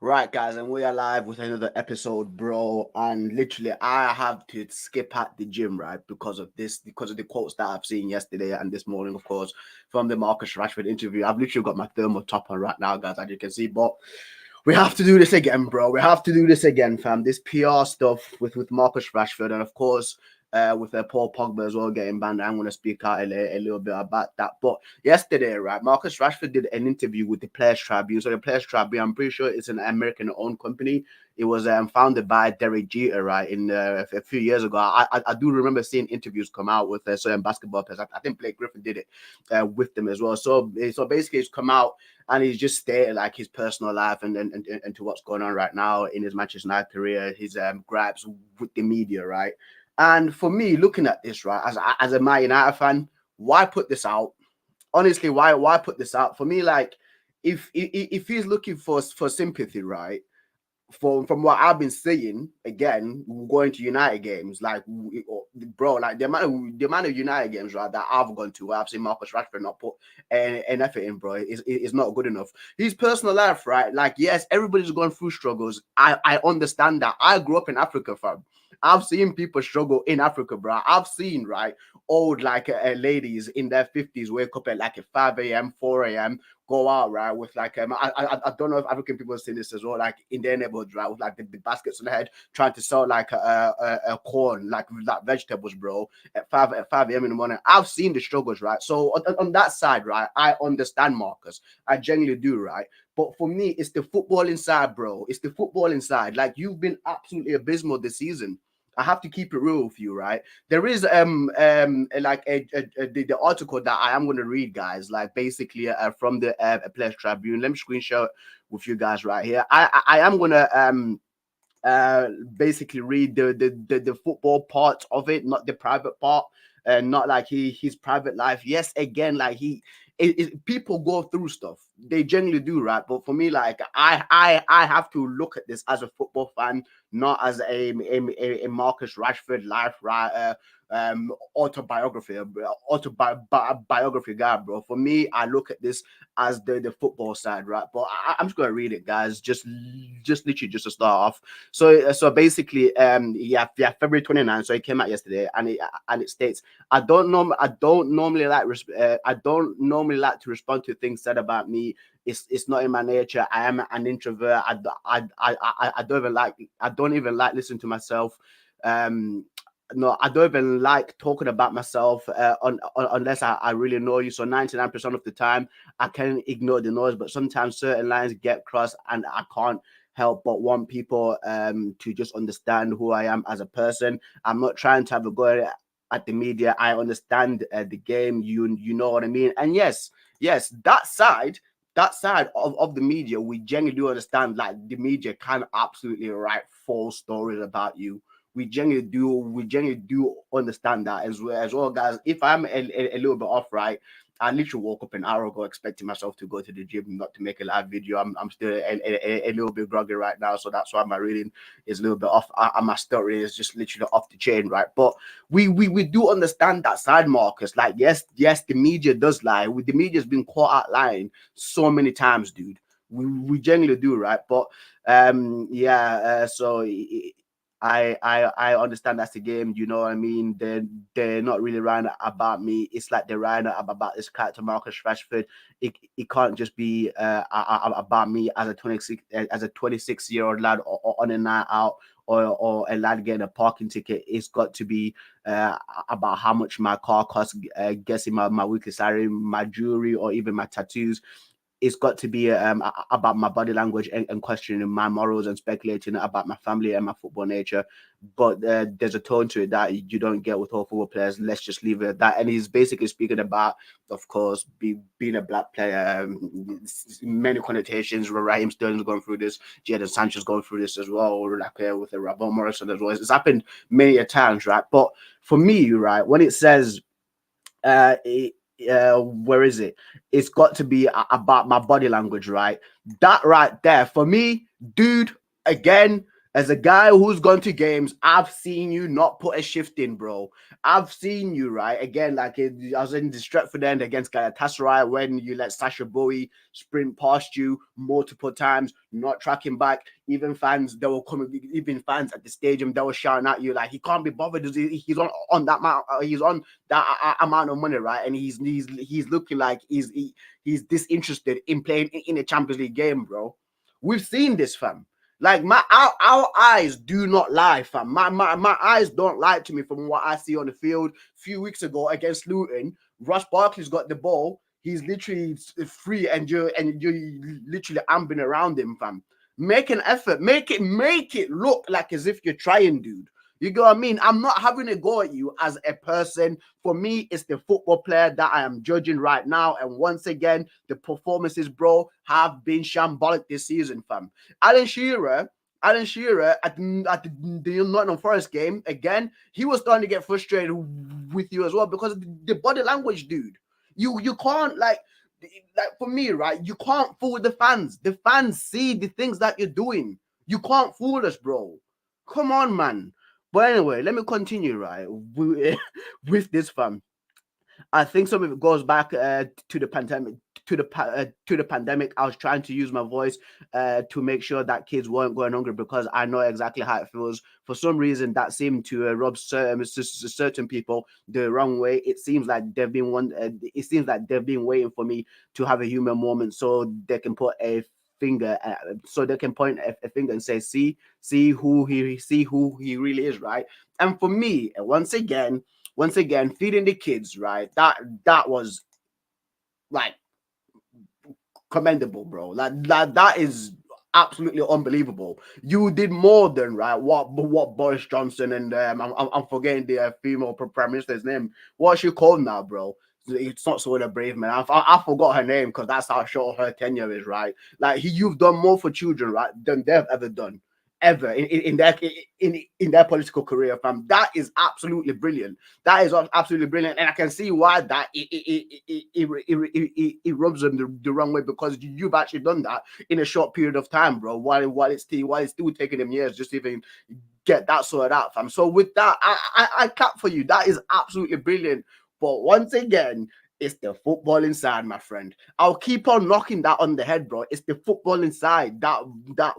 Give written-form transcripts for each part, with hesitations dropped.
Right, guys, and we are live with another episode, bro. And literally, I have to skip at the gym, right, because of the quotes that I've seen yesterday and this morning, of course, from the Marcus Rashford interview. I've literally got my thermal top on right now, guys, as you can see. But we have to do this again, bro. We have to do this again, fam. This PR stuff with Marcus Rashford, and of course, with Paul Pogba as well getting banned. I'm going to speak out a little bit about that. But yesterday, right, Marcus Rashford did an interview with the Players Tribune. So the Players Tribune, I'm pretty sure it's an American-owned company. It was founded by Derek Jeter, right, in a few years ago. I do remember seeing interviews come out with certain basketball players. I think Blake Griffin did it with them as well. So basically, it's come out and he's just stated like his personal life and to what's going on right now in his Manchester United career, his gripes with the media, right? And for me, looking at this, right, as a Man United fan, why put this out? Honestly, why put this out? For me, like if he's looking for sympathy, right? From what I've been seeing, again, going to United games, like bro, like the amount of United games, right, that I've gone to, where I've seen Marcus Rashford not put an effort in, bro, is not good enough. His personal life, right, like yes, everybody's going through struggles. I understand that. I grew up in Africa, fam. I've seen people struggle in Africa, bro. I've seen right old like ladies in their 50s wake up at like at 5 a.m., 4 a.m., go out right with like I don't know if African people have seen this as well, like in their neighborhoods, right, with like the baskets on the head, trying to sell like a corn, like vegetables, bro, at 5 a.m. in the morning. I've seen the struggles, right? So on that side, right, I understand Marcus. I genuinely do, right? But for me, it's the football inside, bro. It's the football inside. Like you've been absolutely abysmal this season. I have to keep it real with you, right? There is like the article that I am going to read, guys. Like basically from the Players Tribune. Let me screenshot with you guys right here. I am going to basically read the football part of it, not the private part, and not like his private life. Yes, again, like people go through stuff. They generally do, right? But for me, like I have to look at this as a football fan, not as a Marcus Rashford life, right? Autobiography guy, bro. For me, I look at this as the football side, right? But I'm just gonna read it, guys. Just literally just to start off. So basically, yeah, February 29th. So it came out yesterday, and it states, I don't normally like to respond to things said about me. It's not in my nature. I am an introvert. I don't even like listening to myself. Um, no, I don't even like talking about myself unless I really know you. So 99% of the time, I can ignore the noise, but sometimes certain lines get crossed, and I can't help but want people to just understand who I am as a person. I'm not trying to have a go at the media. I understand the game. You know what I mean? And yes, that side of the media, we genuinely do understand. Like the media can absolutely write false stories about you. We genuinely do understand that as well, guys. If I'm a little bit off, right, I literally woke up an hour ago expecting myself to go to the gym, not to make a live video. I'm still a little bit groggy right now, so that's why my reading is a little bit off, and my story is just literally off the chain, right? But we do understand that side, Marcus. Like yes, the media does lie. The media's been caught out lying so many times, dude. We genuinely do, right? But yeah, I understand that's the game. You know what I mean? They're not really writing about me. It's like they're writing about this character, Marcus Rashford. It can't just be about me as a 26-year-old lad on a night out, or a lad getting a parking ticket. It's got to be about how much my car costs, guessing my weekly salary, my jewelry, or even my tattoos. It's got to be about my body language, and questioning my morals, and speculating about my family and my football nature. But there's a tone to it that you don't get with all football players. Let's just leave it at that. And he's basically speaking about, of course, being a black player, many connotations. Raheem Sterling's going through this, Jadon Sancho's going through this as well, or like with Ramon Morrison as well. It's happened many a times, right? But for me, right, when it says it, where is it? It's got to be about my body language, right? That right there for me, dude. Again, As a guy who's gone to games, I've seen you not put a shift in, bro. I've seen you, right? Again, like I was in the Stretford end against Galatasaray when you let Sasha Bowie sprint past you multiple times, not tracking back. Even fans that were coming, even fans at the stadium that were shouting at you like he can't be bothered. He's on that amount. He's on that amount of money, right? And he's looking like he's disinterested in playing in a Champions League game, bro. We've seen this, fam. Like our eyes do not lie, fam. My eyes don't lie to me from what I see on the field. A few weeks ago against Luton, Ross Barkley's got the ball. He's literally free, and you're literally ambling around him, fam. Make an effort. Make it look like as if you're trying, dude. You get what I mean? I'm not having a go at you as a person. For me, it's the football player that I am judging right now. And once again, the performances, bro, have been shambolic this season, fam. Alan Shearer at the Nottingham Forest game, again, he was starting to get frustrated with you as well because of the body language, dude. You can't like for me, right? You can't fool the fans. The fans see the things that you're doing. You can't fool us, bro. Come on, man. But anyway, let me continue, right? With this, fam. I think some of it goes back to the pandemic. To the pandemic, I was trying to use my voice to make sure that kids weren't going hungry because I know exactly how it feels. For some reason, that seemed to rub certain people the wrong way. It seems like they've been it seems like they've been waiting for me to have a human moment so they can put a finger so they can point a finger and say see who he really is, right? And for me, once again, feeding the kids, right? That was like commendable, bro. That is absolutely unbelievable. You did more than right. What Boris Johnson and I'm forgetting the female prime minister's name. What's she called now, bro? It's not so brave, man. I forgot her name because that's how short her tenure is, right? Like you've done more for children, right, than they've ever done, ever in their political career, fam. That is absolutely brilliant. That is absolutely brilliant, and I can see why that it rubs them the wrong way because you've actually done that in a short period of time, bro. While it's still taking them years just even get that sorted out, fam. So with that, I clap for you. That is absolutely brilliant. But once again, it's the football inside, my friend. I'll keep on knocking that on the head, bro. It's the football inside that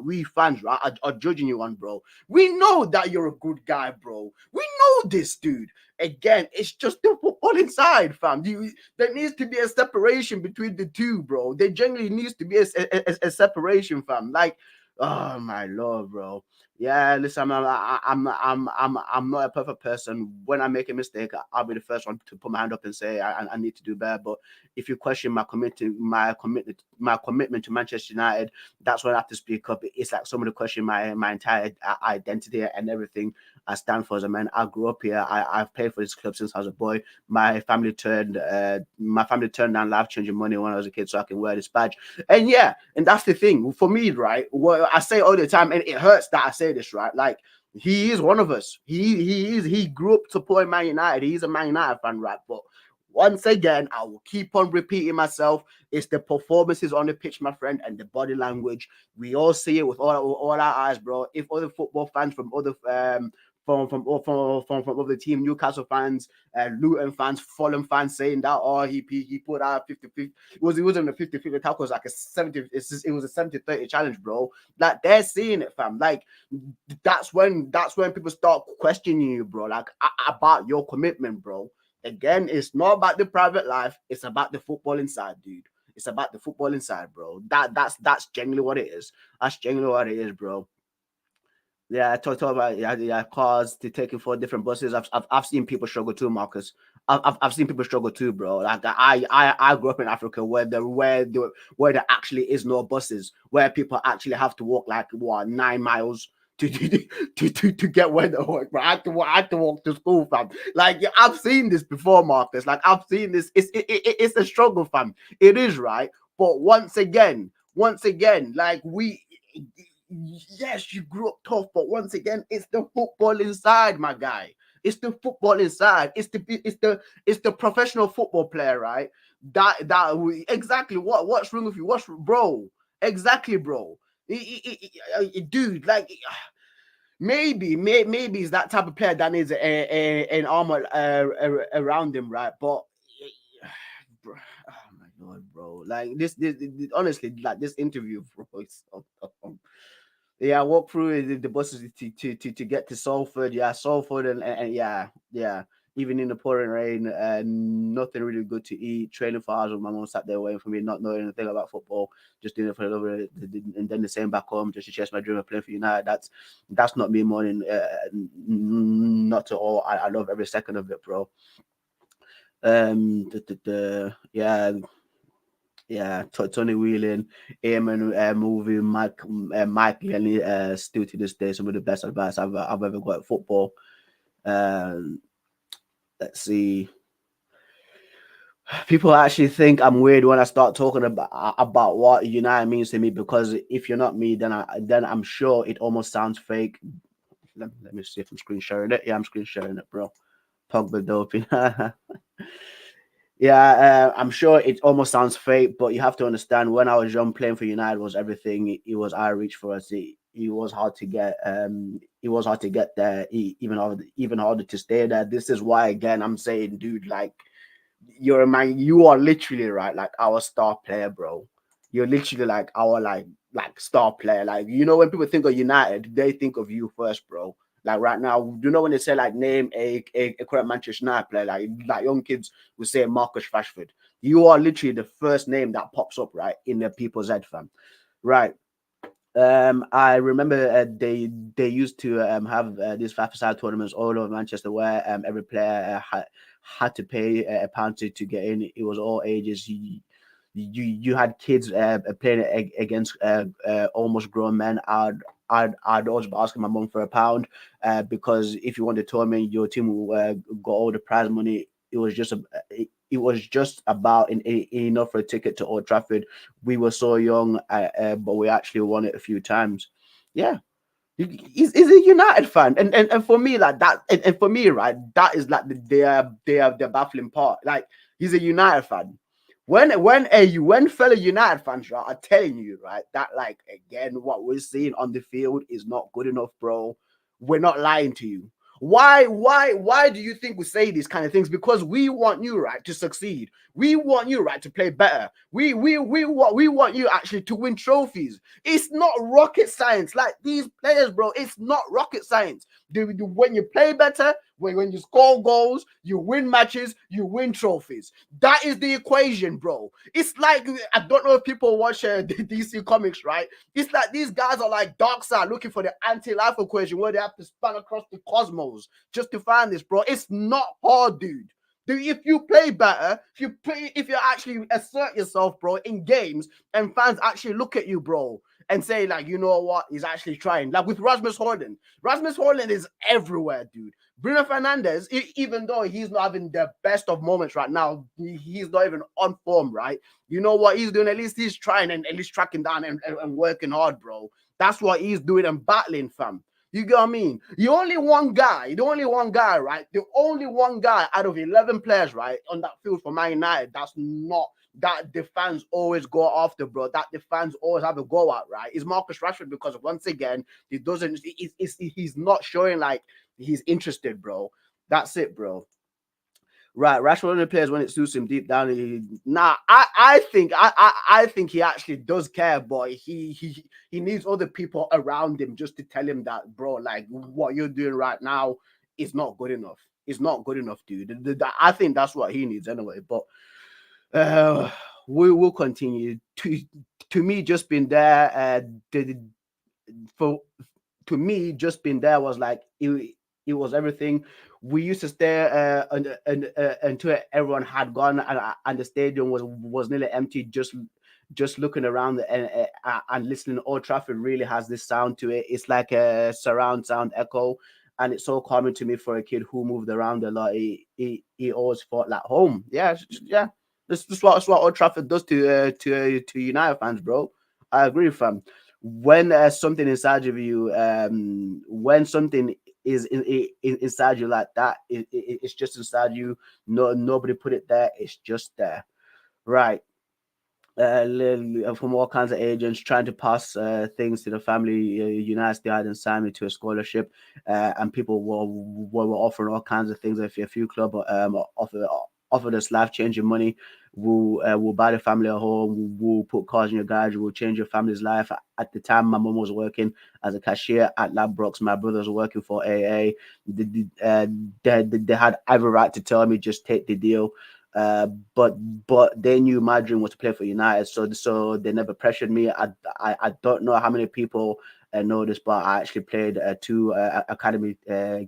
we fans, right, are judging you on, bro. We know that you're a good guy, bro. We know this, dude. Again, it's just the football inside, fam. There needs to be a separation between the two, bro. There generally needs to be a separation, fam. Like, oh my lord, bro. Yeah, listen, I'm not a perfect person. When I make a mistake, I'll be the first one to put my hand up and say I need to do better. But if you question my commitment to Manchester United, that's when I have to speak up. It's like somebody question my entire identity and everything I stand for as a man. I grew up here. I've played for this club since I was a boy. My family turned down life changing money when I was a kid so I can wear this badge. And yeah, and that's the thing for me, right? What I say all the time, and it hurts that I say this, right? Like he is one of us. He grew up supporting Man United. He's a Man United fan, right? But once again, I will keep on repeating myself. It's the performances on the pitch, my friend, and the body language. We all see it with all our eyes, bro. If other football fans from other from other team, Newcastle fans, Luton fans, Fulham fans saying that he put out 50-50. It wasn't a 50-50 tackle, it was like a 70, it was a 70-30 challenge, bro. Like they're seeing it, fam. Like that's when people start questioning you, bro, like about your commitment, bro. Again, it's not about the private life, it's about the football inside, dude. It's about the football inside, bro. That's genuinely what it is. That's genuinely what it is, bro. Yeah, I talked about cars to taking 4 different buses. I've seen people struggle too, Marcus. I've seen people struggle too, bro. Like I grew up in Africa where there actually is no buses, where people actually have to walk like 9 miles to get where they work. But I had to walk to school, fam. Like I've seen this before, Marcus. Like I've seen this. It's a struggle, fam. It is, right. But once again, like yes, you grew up tough, but once again, it's the football inside, my guy. It's the football inside. It's the professional football player, right? Exactly what's wrong with you? What's bro? Exactly, bro. Dude, like maybe he's that type of player that needs an armor around him, right? But bro, oh my god, bro, like this honestly, like this interview, bro, it's so dumb. Yeah, I walked through the buses to get to Salford. Yeah, Salford and yeah. Even in the pouring rain, nothing really good to eat. Training for hours with my mom sat there waiting for me, not knowing anything about football, just doing it for a little bit, and then the same back home just to chase my dream of playing for United. That's not me morning, not at all. I love every second of it, bro. Yeah, Tony Wheeling, Eamon movie, Mike Lenny, still to this day, some of the best advice I've ever got at football. Um, let's see. People actually think I'm weird when I start talking about what United means to me, because if you're not me, then I'm sure it almost sounds fake. Let me see if I'm screen sharing it. Yeah, I'm screen sharing it, bro. Pogba doping. Yeah, I'm sure it almost sounds fake, but you have to understand, when I was young, playing for United was everything. It was our reach for us. It was hard to get. It was hard to get there. Even harder to stay there. This is why, again, I'm saying, dude, like, you're a man. You are literally, right, like our star player, bro. You're literally like our like star player. Like, when people think of United, they think of you first, bro. Like right now, when they say like name a current Manchester United player, like young kids will say Marcus Rashford. You are literally the first name that pops up, right, in the people's head, fam. Right. I remember they used to have these 5-a-side tournaments all over Manchester, where every player had to pay a pound to get in. It was all ages. You had kids playing against almost grown men. I'd always be asking my mum for a pound, because if you won the tournament, your team got all the prize money. It was just about enough for a ticket to Old Trafford. We were so young, but we actually won it a few times. Yeah, he's a United fan, and for me, like that, and for me, right, that is like the baffling part. Like, he's a United fan. When fellow United fans, right, are telling you, right, that, like, again, what we're seeing on the field is not good enough, bro. We're not lying to you. Why do you think we say these kind of things? Because we want you, right, to succeed. We want you, right, to play better. We want you actually to win trophies. It's not rocket science. Like, these players, bro, it's not rocket science. When you play better, when you score goals, you win matches, you win trophies. That is the equation, bro. It's like, I don't know if people watch the DC comics, right? It's like these guys are like Darkseid looking for the anti-life equation, where they have to span across the cosmos just to find this, bro. It's not hard, dude. If you play better, if you actually assert yourself, bro, in games, and fans actually look at you, bro, and say, like, you know what, he's actually trying. Like with Rasmus Højlund. Rasmus Højlund is everywhere, dude. Bruno Fernandes, even though he's not having the best of moments right now, he's not even on form, right? You know what he's doing? At least he's trying, and at least tracking down and working hard, bro. That's what he's doing and battling, fam. You get what I mean? The only one guy, right? The only one guy out of 11 players, right, on that field for Man United, that's not, that the fans always go after, bro, that the fans always have a go at, right, is Marcus Rashford, because once again, he's not showing like he's interested, bro. That's it, bro. Right, Rashford only plays when it suits him deep down. I think he actually does care, but he needs other people around him just to tell him that, bro, like, what you're doing right now is not good enough. It's not good enough, dude. I think that's what he needs anyway. But uh, we will continue. To me, just being there, for to me, just being there was like, it was everything. We used to stay until everyone had gone, and the stadium was nearly empty. Just looking around and listening. Old Trafford really has this sound to it. It's like a surround sound echo, and it's so common to me for a kid who moved around a lot. He always felt like home. Yeah, yeah. That's what Old Trafford does to United fans, bro. I agree, fam. When something inside of you, when something is inside you like that, it's just inside you. No, nobody put it there. It's just there, right? from all kinds of agents trying to pass things to the family. United States and signed me to a scholarship, and people were offering all kinds of things. If a few club offered us life changing money, we'll buy the family a home, we'll put cars in your garage, we'll change your family's life. At the time, my mum was working as a cashier at Ladbrokes. My brothers were working for AA. They had every right to tell me just take the deal. Uh, but they knew my dream was to play for United, so they never pressured me. I don't know how many people know this, but I actually played two academy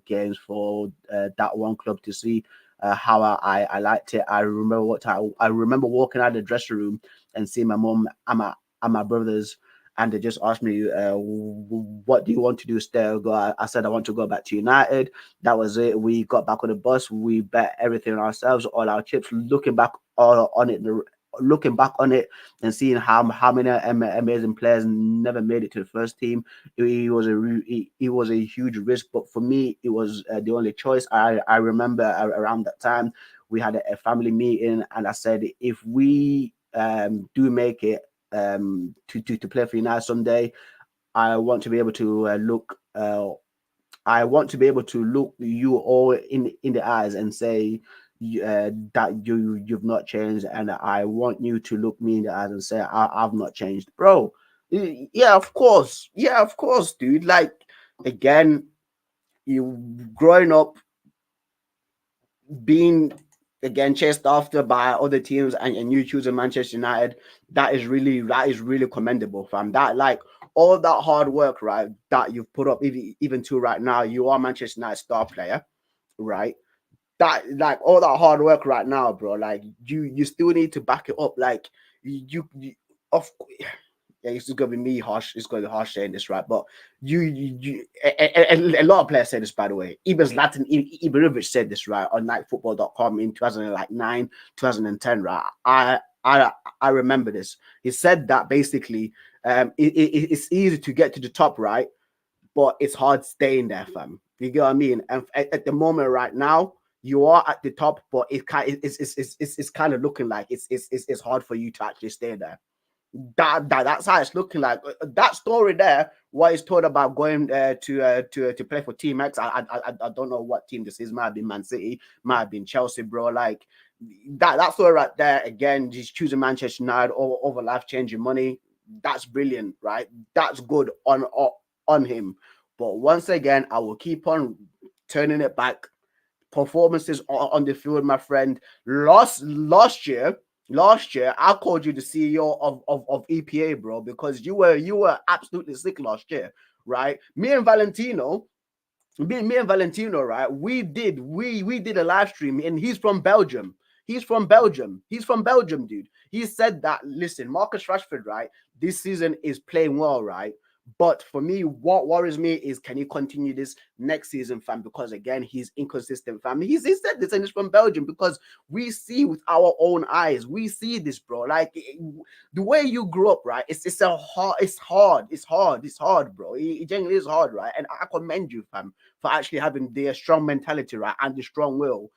games for that one club to see how I liked it. I remember walking out of the dressing room and seeing my mum and my brothers, and they just asked me, "What do you want to do, still?" I said, "I want to go back to United." That was it. We got back on the bus. We bet everything on ourselves, all our chips. Looking back on it and seeing how many amazing players never made it to the first team, it was a huge risk. But for me, it was the only choice. I remember around that time we had a family meeting, and I said, if we do make it to play for United someday, I want to be able to look. I want to be able to look you all in the eyes and say that you've not changed, and I want you to look me in the eyes and say I've not changed, bro. Yeah, of course, dude. Like again, you growing up being again chased after by other teams, and you choosing Manchester United, that is really commendable, fam. That like all that hard work, right, that you've put up, even to right now, you are Manchester United star player, right? That like all that hard work right now, bro. Like you still need to back it up. Like you of yeah, it's gonna be me harsh. It's gonna be harsh saying this, right? But a lot of players say this, by the way. Even Zlatan Ibrahimovic said this, right, on nightfootball.com in 2009, 2010, right? I remember this. He said that basically, it's easy to get to the top, right? But it's hard staying there, fam. You get what I mean? And at the moment, right now, you are at the top, but it's kind of looking like it's hard for you to actually stay there. That's how it's looking like. That story there, what is told about going to play for Team X. I don't know what team this is. Might have been Man City, might have been Chelsea, bro. Like that story right there. Again, just choosing Manchester United over life changing money. That's brilliant, right? That's good on him. But once again, I will keep on turning it back. Performances on the field, my friend. Last year, I called you the CEO of EPA, bro, because you were absolutely sick last year, right? Me and Valentino, right? We did a live stream, and he's from Belgium. He's from Belgium, dude. He said that, listen, Marcus Rashford, right? This season is playing well, right? But for me, what worries me is, can he continue this next season, fam? Because again, he's inconsistent, fam. He said this, and it's from Belgium, because we see with our own eyes. We see this, bro. Like the way you grew up, right? It's hard, bro. It genuinely is hard, right? And I commend you, fam, for actually having the strong mentality, right, and the strong will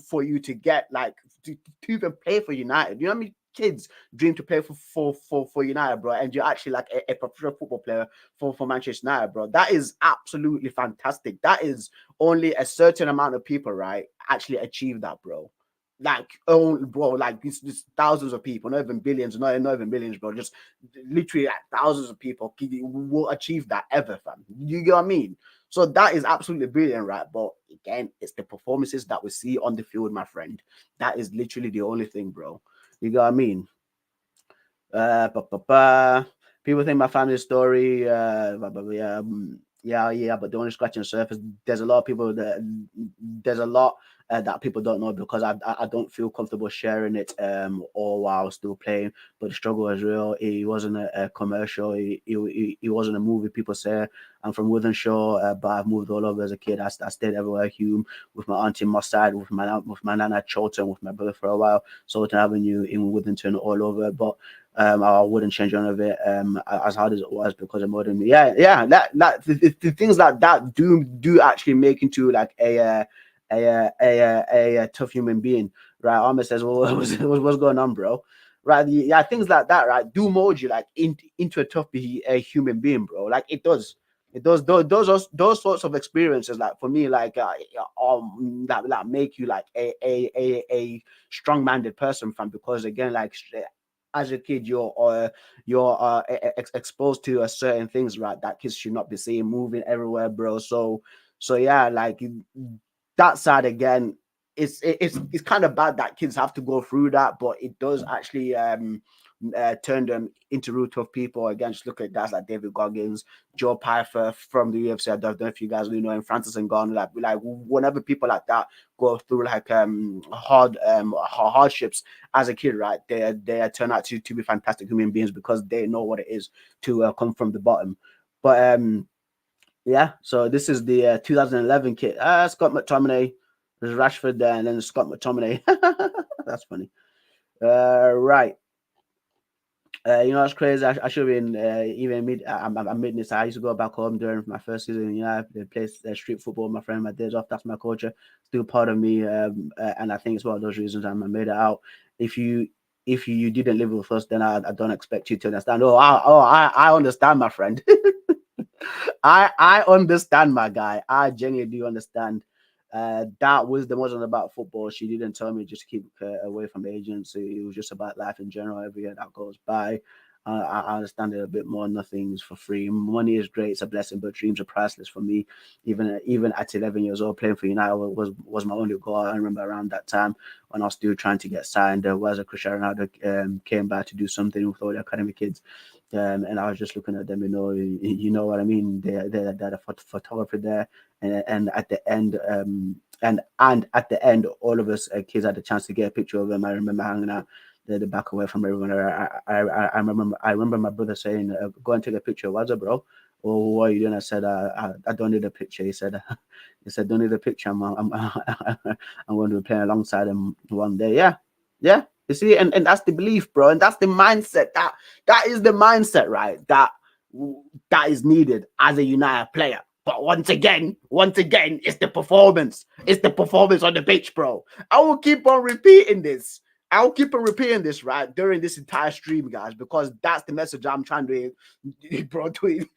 for you to get like to even play for United. You know what I mean? Kids dream to play for United, bro, and you're actually like a professional football player for Manchester United, bro. That is absolutely fantastic. That is only a certain amount of people, right, actually achieve that, bro. Like, oh, bro, like this thousands of people, not even billions, not even millions, bro. Just literally like thousands of people will achieve that ever, fam. You get what I mean? So that is absolutely brilliant, right? But again, it's the performances that we see on the field, my friend. That is literally the only thing, bro. You know what I mean? Ba, ba, ba. People think my family story. Yeah, yeah, but they're only scratching the surface. There's a lot of people that there's a lot that people don't know, because I don't feel comfortable sharing it all while still playing. But the struggle is real. It wasn't a commercial. It wasn't a movie. People say I'm from Withenshaw, but I've moved all over as a kid. I stayed everywhere. Hume, with my auntie Moss side, with my nana Chilton, with my brother for a while. Sultan Avenue in Withington, all over. But I wouldn't change none of it. As hard as it was, because of modern. Yeah. The things like that do actually make into like a tough human being, right? Ahmed says, "Well, what's going on, bro?" right? Yeah, things like that, right, do mold you like into a a human being, bro. Like it does. It does those sorts of experiences, like for me, like that make you like a strong-minded person, fam. Because again, like as a kid, you're exposed to a certain things, right? That kids should not be seeing, moving everywhere, bro. So yeah, like that side again, it's kind of bad that kids have to go through that, but it does actually turn them into real tough people. Again, just look at guys like David Goggins, Joe Pyfer from the UFC. I don't know if you guys really know him, Francis Ngannou. Like whenever people like that go through like hardships as a kid, right? They turn out to be fantastic human beings because they know what it is to come from the bottom. But yeah, so this is the 2011 kit. Scott McTominay. There's Rashford there, and then Scott McTominay. That's funny. Right. You know, it's crazy. I should have been even mid. I'm admitting this. I used to go back home during my first season. You know, I played street football with my friend. My days off. That's my culture. Still part of me. And I think it's one of those reasons I made it out. If you didn't live with us, then I don't expect you to understand. I understand, my friend. I understand, my guy. I genuinely do understand. That wisdom wasn't about football. She didn't tell me just keep away from agents. It was just about life in general. Every year that goes by, I understand it a bit more. Nothing's for free. Money is great; it's a blessing, but dreams are priceless for me. Even at 11 years old, playing for United was my only goal. I remember around that time when I was still trying to get signed. There was a Cristiano Ronaldo came by to do something with all the academy kids. And I was just looking at them, you know what I mean. They're a photographer there, and at the end, and at the end, all of us kids had a chance to get a picture of them. I remember hanging out the back away from everyone. I remember my brother saying, "Go and take a picture." What's up, bro? Oh, what are you doing? I said, I don't need a picture. He said, don't need a picture. I'm going to be playing alongside him one day. Yeah, yeah. You see, and that's the belief, bro, and that's the mindset. That is the mindset, right? That is needed as a United player. But once again, it's the performance. It's the performance on the pitch, bro. I will keep on repeating this. I'll keep on repeating this, right, during this entire stream, guys, because that's the message I'm trying to, bro, to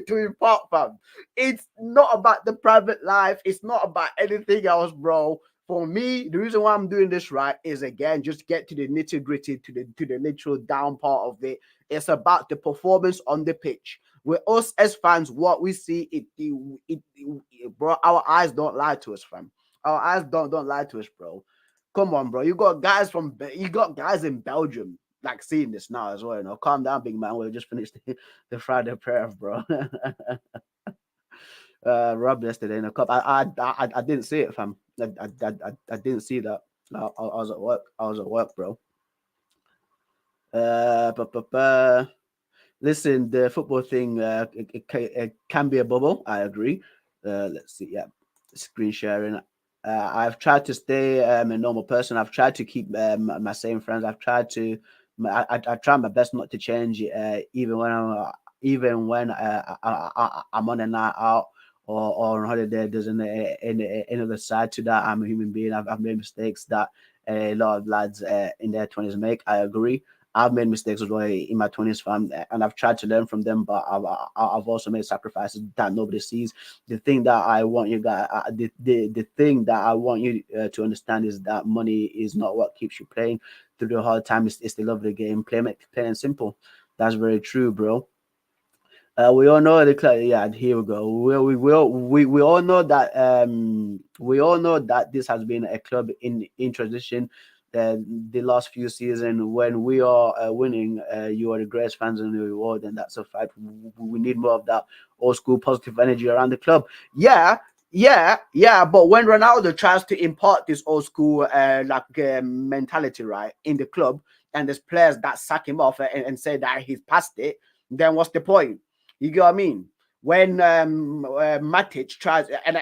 impart, fam. It's not about the private life. It's not about anything else, bro. For me, the reason why I'm doing this, right, is again just get to the nitty gritty, to the literal down part of it. It's about the performance on the pitch. With us as fans, what we see, bro, our eyes don't lie to us, fam. Our eyes don't lie to us, bro. Come on, bro. You got guys in Belgium like seeing this now as well. You know, calm down, big man. We just finished the Friday prayer, bro. Rob yesterday in a cup. I didn't see it, fam. I didn't see that. I was at work. I was at work, bro. But listen, the football thing, it can be a bubble. I agree. Let's see. Yeah, screen sharing. I've tried to stay a normal person. I've tried to keep my same friends. I've tried to. I try my best not to change it, even when I'm on a night out or on holiday. There's another side to that. I'm a human being. I've made mistakes that a lot of lads in their 20s make. I agree. I've made mistakes as well in my 20s, fam, and I've tried to learn from them, but I've also made sacrifices that nobody sees. The thing that I want you guys, the thing that I want you to understand is that money is not what keeps you playing through the hard time. It's the love of the game. Plain and simple. That's very true, bro. We all know the club. Yeah, here we go. We all know that we all know that this has been a club in transition. The last few seasons, when we are winning, you are the greatest fans in the world, and that's a fact. We need more of that old school positive energy around the club. Yeah, yeah. But when Ronaldo tries to impart this old school mentality, right, in the club, and there's players that sack him off and say that he's past it, then what's the point? You get what I mean? When Matic tries, and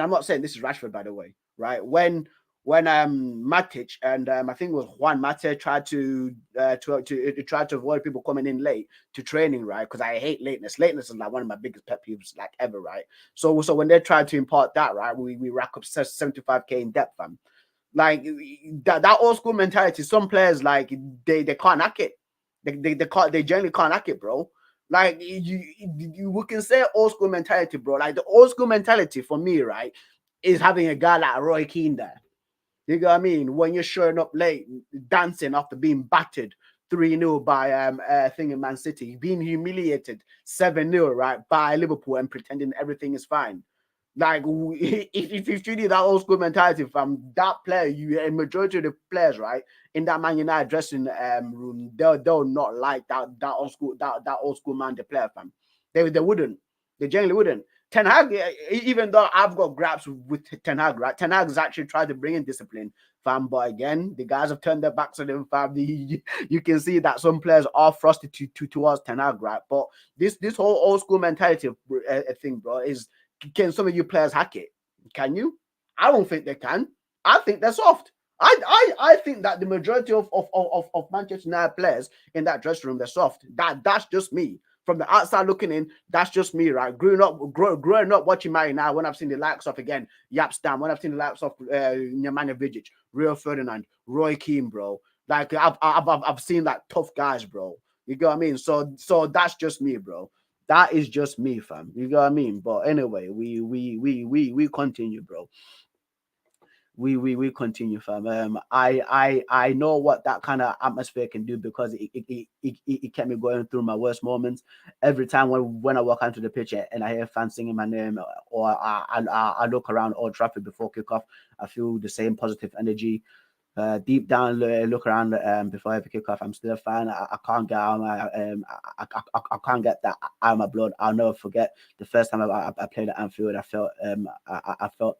I'm not saying this is Rashford, by the way, right? When Matic and I think it was Juan Mata tried to try to avoid people coming in late to training, right? Because I hate lateness. Lateness is like one of my biggest pet peeves, like ever, right? So when they tried to impart that, right, we rack up 75K in depth, fam. Like that old school mentality. Some players like they can't hack it. They generally can't hack it, bro. Like we can say old school mentality, bro. Like the old school mentality for me, right, is having a guy like Roy Keane there. You know what I mean? When you're showing up late, dancing after being battered 3-0 by thing in Man City, being humiliated 7-0, right, by Liverpool and pretending everything is fine. Like if you need that old school mentality from that player, a majority of the players, right, in that Man United dressing room, they'll not like that old school man the player, fam. They wouldn't. They generally wouldn't. Ten Hag, even though I've got grabs with Ten Hag, right? Ten Hag's actually tried to bring in discipline, fam. But again, the guys have turned their backs on him, fam. You can see that some players are frosted towards Ten Hag, right? But this whole old school mentality thing, bro, is, can some of you players hack it? Can you? I don't think they can. I think they're soft. I think that the majority of Manchester United players in that dressing room, they're soft. That's just me. From the outside looking in, that's just me, right? Growing up watching Man United, when I've seen the likes of, again, Yap Stam, when I've seen the likes of Nemanja Vidic, Rio Ferdinand, Roy Keane, bro. Like I've seen like tough guys, bro. You get what I mean? So that's just me, bro. That is just me, fam. You get what I mean? But anyway, we continue, bro. We continue, fam. I know what that kind of atmosphere can do, because it kept me going through my worst moments. Every time when I walk onto the pitch and I hear fans singing my name, or I look around Old Trafford before kickoff, I feel the same positive energy. Deep down, look around before every kickoff. I'm still a fan. I can't get out my I can't get that out of my blood. I'll never forget the first time I played at Anfield. I felt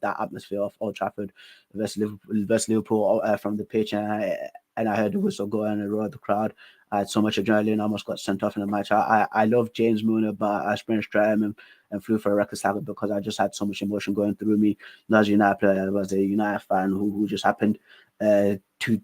that atmosphere of Old Trafford versus Liverpool from the pitch, and I heard the whistle go and I roared the crowd. I had so much adrenaline, I almost got sent off in the match. I love James Milner, but I sprinted straight at him and flew for a record salad because I just had so much emotion going through me. Not as a United player, I was a United fan who just happened to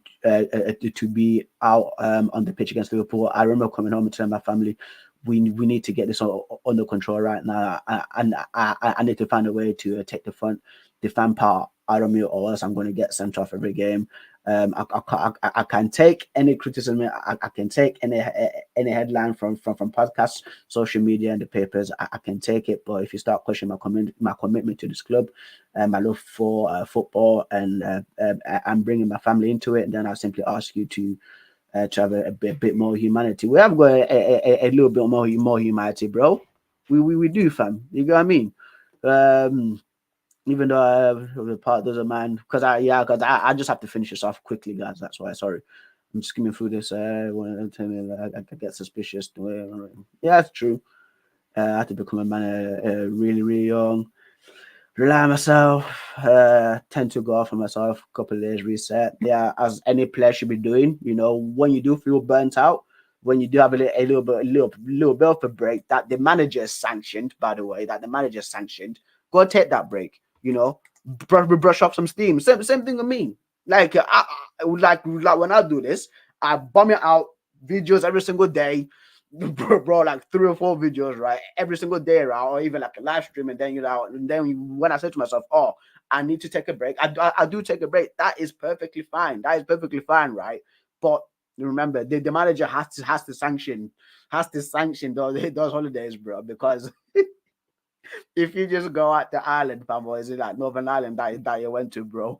be out on the pitch against Liverpool. I remember coming home and telling my family, we need to get this under control right now. I need to find a way to take the fan part out of me, or else I'm going to get sent off every game. I can take any criticism. I can take any headline from podcasts, social media, and the papers. I can take it. But if you start questioning my commitment to this club, my love for football, and I'm bringing my family into it, then I simply ask you to have a bit more humanity. We have got a little bit more humanity, bro. We do, fam. You know what I mean? Even though I have the part doesn't mind, because I just have to finish this off quickly, guys. That's why. Sorry, I'm skimming through this. I get suspicious. Yeah, that's true. I had to become a man really young. Rely on myself. Tend to go off on myself. A couple of days reset. Yeah, as any player should be doing. You know, when you do feel burnt out, when you do have a little bit of a break that the manager is sanctioned, by the way, that the manager is sanctioned, go take that break. You know, brush up some steam. Same thing with me. Like like when I do this, I bomb it out videos every single day. Bro, like 3 or 4 videos, right? Every single day, right? Or even like a live stream, and then when I say to myself, "Oh, I need to take a break," I do take a break. That is perfectly fine. That is perfectly fine, right? But remember, the manager has to sanction those holidays, bro, because if you just go out to Ireland, fam, or is it like Northern Ireland that you went to, bro,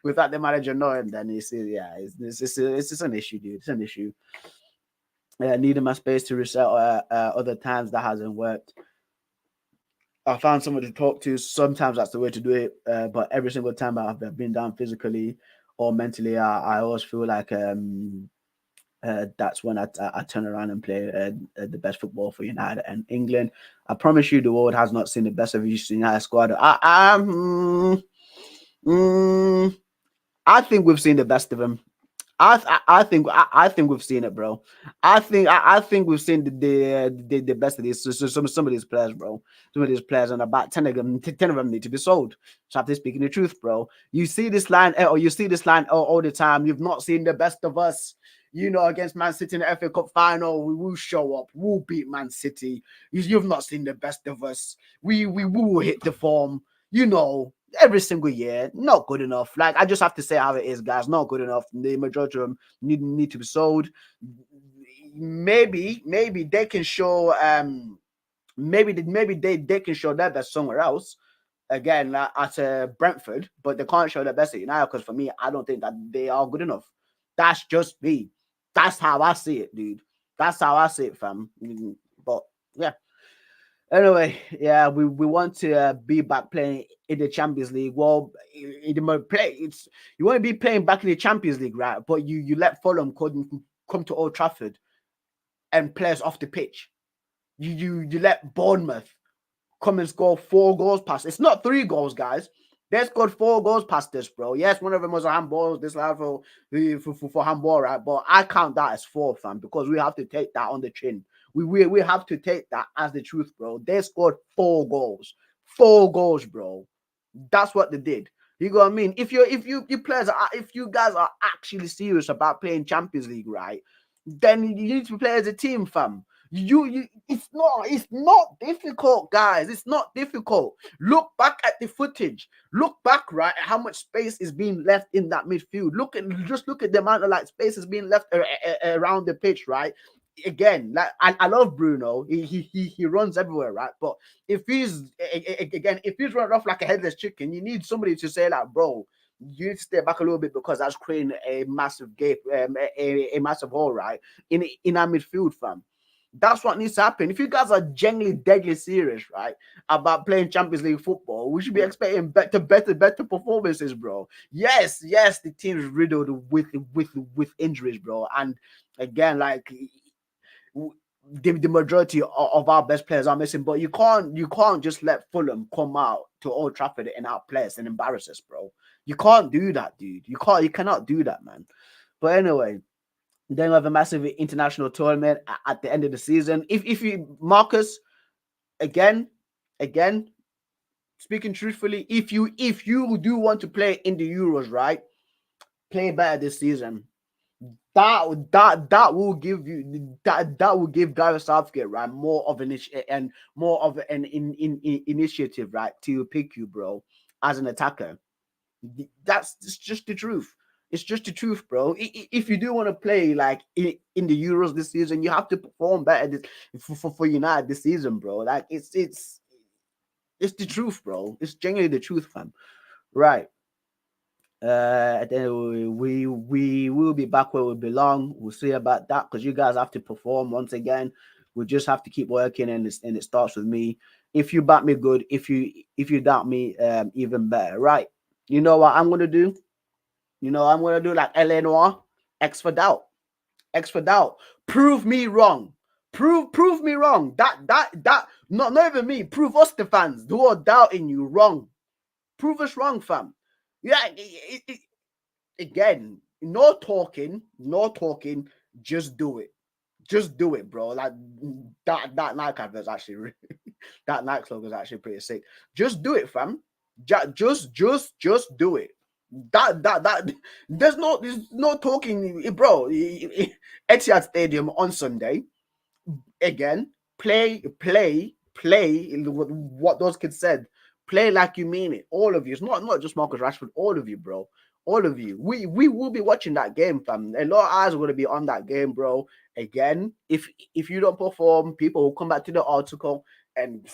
without the manager knowing, then it's just an issue, dude. It's an issue. Needing my space to reset other times that hasn't worked. I found someone to talk to. Sometimes that's the way to do it. But every single time I've been down physically or mentally, I always feel like that's when I turn around and play the best football for United and England. I promise you, the world has not seen the best of each United squad. I think we've seen the best of them. I think we've seen it, bro. I think we've seen the best of these. Some of these players, bro. Some of these players, and about 10 of them need to be sold. So I'm just speaking the truth, bro. You see this line, or you see this line all the time. You've not seen the best of us. You know, against Man City in the FA Cup final, we will show up. We'll beat Man City. You've not seen the best of us. We will hit the form. You know, every single year. Not good enough. Like, I just have to say how it is, guys. Not good enough. The majority of them need to be sold. Maybe they can show maybe they can show their best somewhere else. Again, at Brentford, but they can't show their best at United, because for me, I don't think that they are good enough. That's just me. That's how I see it, dude. That's how I see it, fam. But yeah. Anyway, yeah, we want to be back playing in the Champions League. Well, it's you want to be playing back in the Champions League, right? But you let Fulham come to Old Trafford and players off the pitch. You let Bournemouth come and score 4 goals past. It's not 3 goals, guys. They scored 4 goals past this, bro. Yes, one of them was a handball. This level for handball, right? But I count that as 4, fam, because we have to take that on the chin. We have to take that as the truth, bro. They scored 4 goals. 4 goals, bro. That's what they did. You know what I mean? If you players are, if you guys are actually serious about playing Champions League, right, then you need to play as a team, fam. It's not difficult, guys. It's not difficult. Look back at the footage. Look back, right, at how much space is being left in that midfield. Look at the amount of like space is being left around the pitch, right? Again, like I love Bruno. He runs everywhere, right? But if he's running off like a headless chicken, you need somebody to say like, bro, you need to step back a little bit, because that's creating a massive gap, a massive hole, right, in our midfield, fam. That's what needs to happen. If you guys are genuinely deadly serious, right, about playing Champions League football, we should be expecting better performances, bro. Yes, the team's riddled with injuries, bro. And again, like the majority of our best players are missing, but you can't just let Fulham come out to Old Trafford and outplay us and embarrass us, bro. You can't do that, dude. You cannot do that, man. But anyway, then we have a massive international tournament at the end of the season. If you, Marcus, again, speaking truthfully, if you do want to play in the Euros, right, play better this season. That will give you that will give Gareth Southgate, right, more of an initiative, right, to pick you, bro, as an attacker. That's just the truth. It's just the truth, bro. If you do want to play like in the Euros this season, you have to perform better for United this season, bro. Like it's the truth, bro. It's genuinely the truth, fam. Right. Then we will be back where we belong. We'll see about that, because you guys have to perform once again. We just have to keep working, and it starts with me. If you back me, good. If you doubt me, even better. Right. You know what I'm gonna do? I'm gonna do like LA Noir, X for doubt. X for doubt. Prove me wrong. Prove me wrong. That not even me. Prove us, the fans who are doubting you, wrong. Prove us wrong, fam. Yeah, again, no talking, just do it. Just do it, bro. Like that Nike advert is actually that Nike slogan is actually pretty sick. Just do it, fam. Just do it. That there's no talking, bro. Etihad Stadium on Sunday. Again, play what those kids said. Play like you mean it. All of you. It's not just Marcus Rashford. All of you, bro. All of you. We will be watching that game, fam. A lot of eyes are going to be on that game, bro. Again, if you don't perform, people will come back to the article and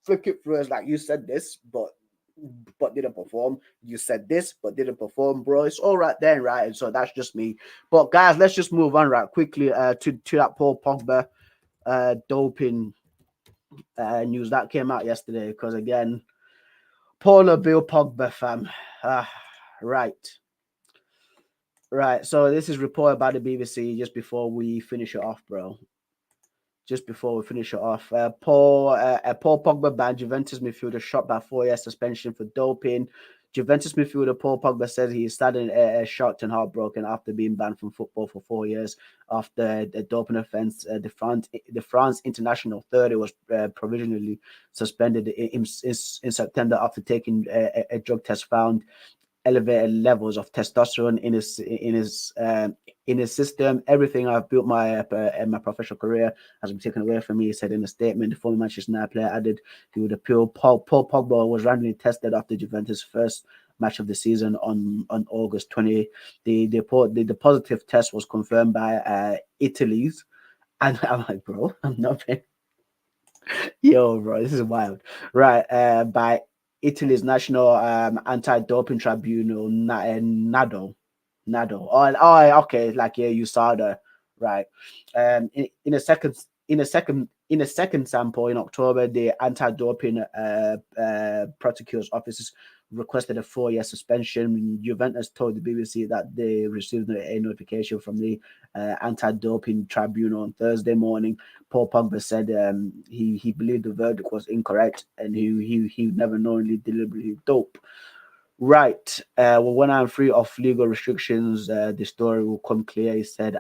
flick it through us like, you said this, but didn't perform. You said this, but didn't perform, bro. It's all right then, right? And so that's just me. But guys, let's just move on right quickly to that Paul Pogba doping news that came out yesterday. Because again, Paula Bill Pogba, fam. Right. So this is reported by the BBC just before we finish it off, bro. Paul Pogba banned Juventus midfielder shot by 4-year suspension for doping. Juventus midfielder Paul Pogba says he is saddened, shocked and heartbroken after being banned from football for 4 years after the doping offence. The France international 30 was provisionally suspended in September after taking a drug test found elevated levels of testosterone in his system. Everything I've built my professional career has been taken away from me, he said in a statement. The former Manchester United player added he would appeal. Paul Pogba was randomly tested after Juventus' first match of the season on August 20. The positive test was confirmed by Italy's, and I'm like, bro, I'm not been. Yo, bro, this is wild. Right, by Italy's National Anti-Doping Tribunal, Nado. Oh, okay, like yeah, you saw the right. In a second sample in October, the anti-doping prosecutor's office requested a 4-year suspension. Juventus told the BBC that they received a notification from the anti-doping tribunal on Thursday morning. Paul Pogba said he believed the verdict was incorrect and he never knowingly deliberately dope. Right. Well, when I'm free of legal restrictions, the story will come clear. He said,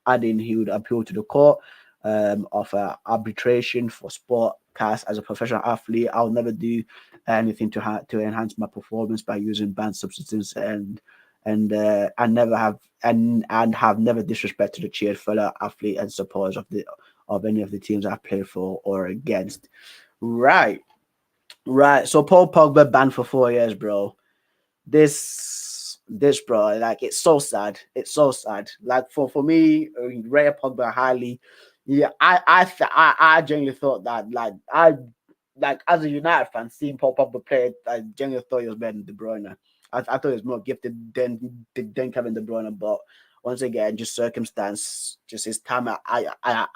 adding he would appeal to the court of arbitration for sport cast as a professional athlete. I'll never do anything to enhance my performance by using banned substances and never have and have never disrespected or cheered fellow athlete and supporters of any of the teams I've played for or against. Right. Right. So Paul Pogba banned for 4 years, bro. This bro, like it's so sad. It's so sad. Like for me, Ray Pogba highly. Yeah, I genuinely thought that like as a United fan, seeing Paul Pogba play, I genuinely thought he was better than De Bruyne. I thought he was more gifted than Kevin De Bruyne, but once again, just circumstance, just his time at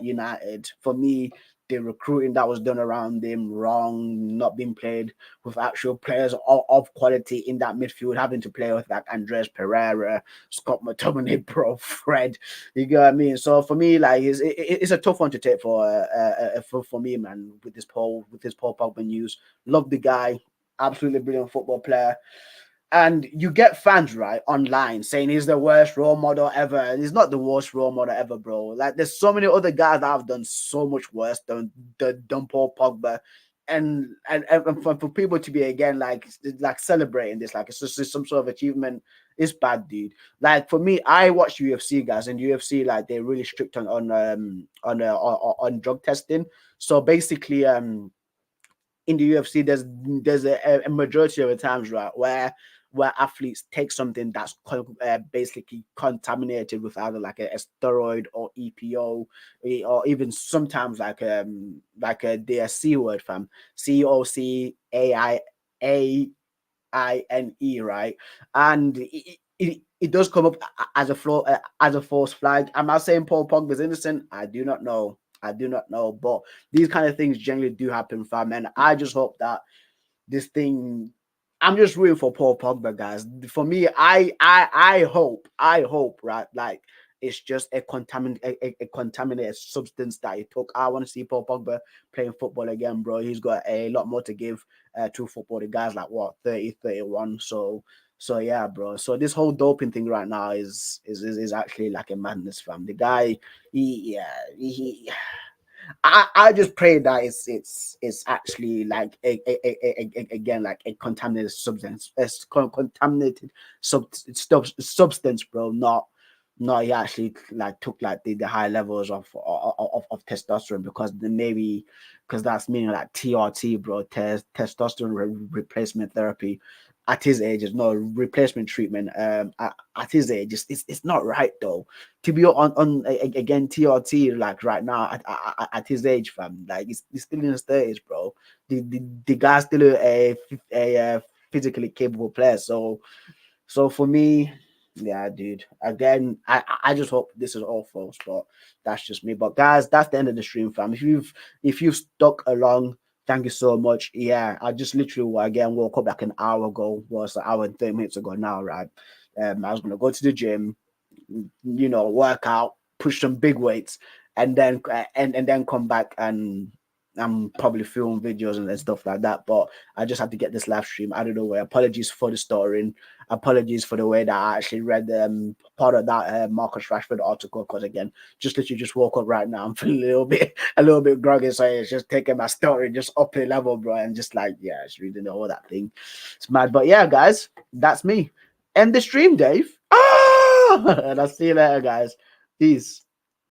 United. For me, the recruiting that was done around him wrong, not being played with actual players of quality in that midfield, having to play with like Andres Pereira, Scott McTominay, bro, Fred. You get what I mean? So for me, like it's a tough one to take for me, man. With this Paul Pogba news, love the guy, absolutely brilliant football player. And you get fans right online saying he's the worst role model ever. And he's not the worst role model ever, bro. Like there's so many other guys that have done so much worse than Paul Pogba. And for people to be again like celebrating this, like it's just some sort of achievement, it's bad, dude. Like for me, I watch UFC guys, and UFC like they're really strict on drug testing. So basically, in the UFC, there's a majority of the times, right, where athletes take something that's basically contaminated with either like a steroid or EPO, or even sometimes like the C word, fam, COCAINE, right, and it does come up as a flaw, as a false flag. I'm not saying Paul Pogba is innocent. I do not know. But these kind of things generally do happen, fam. And I just hope that this thing. I'm just rooting for Paul Pogba, guys. For me, I hope, right? Like it's just a contaminated substance that he took. I want to see Paul Pogba playing football again, bro. He's got a lot more to give to football. The guy's like what 30, 31. So yeah, bro. So this whole doping thing right now is actually like a madness, fam. The guy, he I just pray that it's actually like again like a contaminated substance, contaminated substance, bro. Not he actually like took like the high levels of testosterone, because maybe because that's meaning like TRT, bro, testosterone replacement therapy. At his age, there's no replacement treatment. At his age, it's not right though to be on again TRT like right now at his age, fam. Like he's still in his 30s, bro. The guy's still a physically capable player. So for me, yeah, dude. Again, I just hope this is all false, but that's just me. But guys, that's the end of the stream, fam. If you've stuck along, thank you so much. Yeah, I just literally again woke up like an hour ago. Well, it's an hour and 30 minutes ago now, right? I was gonna go to the gym, work out, push some big weights, and then and then come back and I'm probably film videos and stuff like that. But I just had to get this live stream out of the way. Apologies for the story. Apologies for the way that I actually read part of that Marcus Rashford article, because again, just literally just woke up right now. I'm feeling a little bit groggy, so it's just taking my story just up a level, bro, and just like just reading all that thing. It's mad, but yeah, guys. That's me. End the stream, Dave. Ah! And I'll see you later, guys. Peace.